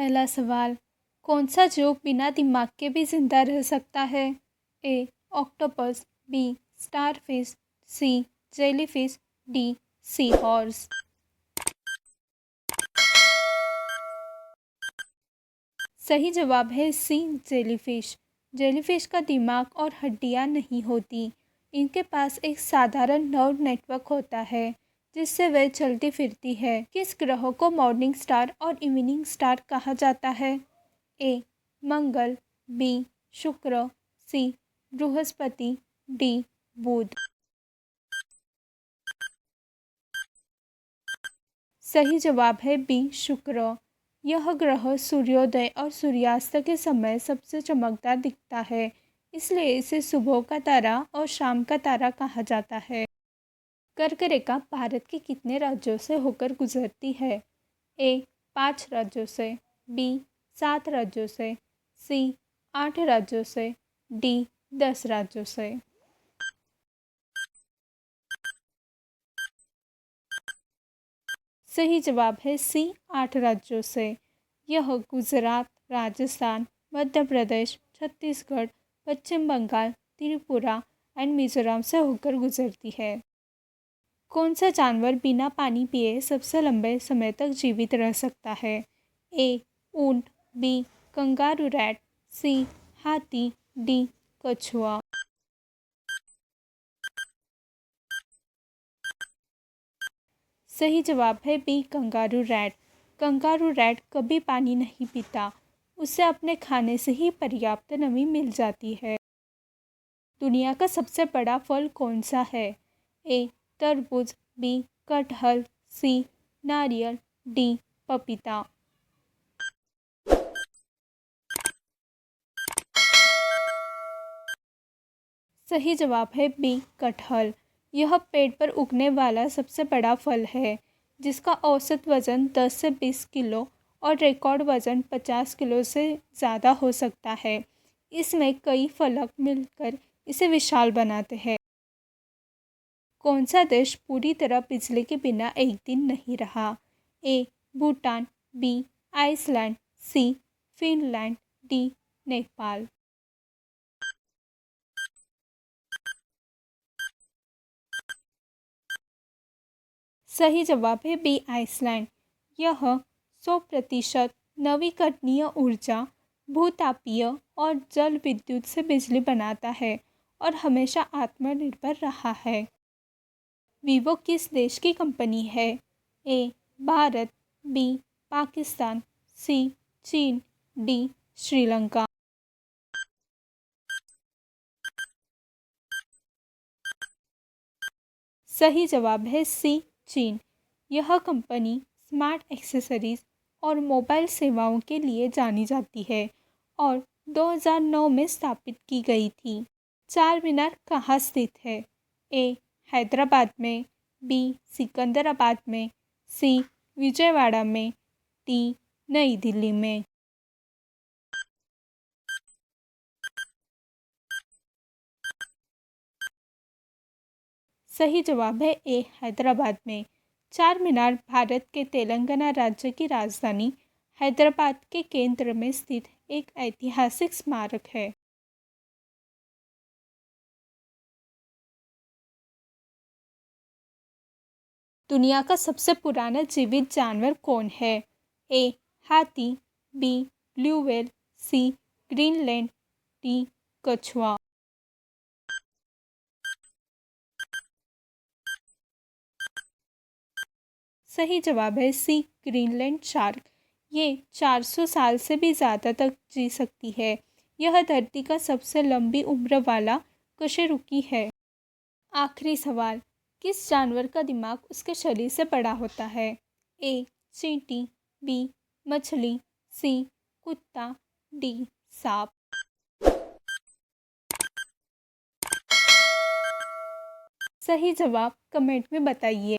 पहला सवाल, कौन सा जीव बिना दिमाग के भी जिंदा रह सकता है? ए ऑक्टोपस, बी स्टारफिश, सी जेलीफिश, डी सी हॉर्स। सही जवाब है सी जेलीफिश। जेलीफिश का दिमाग और हड्डियां नहीं होती। इनके पास एक साधारण नर्व नेटवर्क होता है जिससे वे चलती फिरती है। किस ग्रह को मॉर्निंग स्टार और इवनिंग स्टार कहा जाता है? ए मंगल, बी शुक्र, सी बृहस्पति, डी बुध। सही जवाब है बी शुक्र। यह ग्रह सूर्योदय और सूर्यास्त के समय सबसे चमकदार दिखता है, इसलिए इसे सुबह का तारा और शाम का तारा कहा जाता है। कर्क रेखा भारत के कितने राज्यों से होकर गुजरती है? ए 5 राज्यों से, बी 7 राज्यों से, सी 8 राज्यों से, डी 10 राज्यों से। सही जवाब है सी 8 राज्यों से। यह गुजरात, राजस्थान, मध्य प्रदेश, छत्तीसगढ़, पश्चिम बंगाल, त्रिपुरा एंड मिजोरम से होकर गुजरती है। कौन सा जानवर बिना पानी पिए सबसे लंबे समय तक जीवित रह सकता है? ए ऊंट, बी कंगारू रैट, सी हाथी, डी कछुआ। सही जवाब है B kangaroo rat. Kangaroo rat कभी पानी नहीं पीता, उसे अपने खाने से ही पर्याप्त नमी मिल जाती है। दुनिया का सबसे बड़ा फल कौन सा है? ए तरबूज, बी कटहल, सी नारियल, डी पपीता। सही जवाब है बी कटहल। यह पेड़ पर उगने वाला सबसे बड़ा फल है जिसका औसत वज़न 10 से 20 किलो और रिकॉर्ड वज़न 50 किलो से ज़्यादा हो सकता है। इसमें कई फलक मिलकर इसे विशाल बनाते हैं। कौन सा देश पूरी तरह बिजली के बिना एक दिन नहीं रहा? ए भूटान, बी आइसलैंड, सी फिनलैंड, डी नेपाल। सही जवाब है बी आइसलैंड। यह 100% नवीकरणीय ऊर्जा, भूतापीय और जल विद्युत से बिजली बनाता है और हमेशा आत्मनिर्भर रहा है। वीवो किस देश की कंपनी है? ए भारत, बी पाकिस्तान, सी चीन, डी श्रीलंका। सही जवाब है सी चीन। यह कंपनी स्मार्ट एक्सेसरीज और मोबाइल सेवाओं के लिए जानी जाती है और 2009 में स्थापित की गई थी। चार मीनार कहाँ स्थित है? ए हैदराबाद में, बी सिकंदराबाद में, सी विजयवाड़ा में, डी नई दिल्ली में। सही जवाब है ए हैदराबाद में। चार मीनार भारत के तेलंगाना राज्य की राजधानी हैदराबाद के केंद्र में स्थित एक ऐतिहासिक स्मारक है। दुनिया का सबसे पुराना जीवित जानवर कौन है? ए हाथी, बी ब्लू व्हेल, सी ग्रीनलैंड, डी कछुआ। सही जवाब है सी ग्रीनलैंड शार्क। ये 400 साल से भी ज़्यादा तक जी सकती है। यह धरती का सबसे लंबी उम्र वाला कशेरुकी है। आखिरी सवाल, किस जानवर का दिमाग उसके शरीर से बड़ा होता है? ए चींटी, बी मछली, सी कुत्ता, डी सांप। सही जवाब कमेंट में बताइए।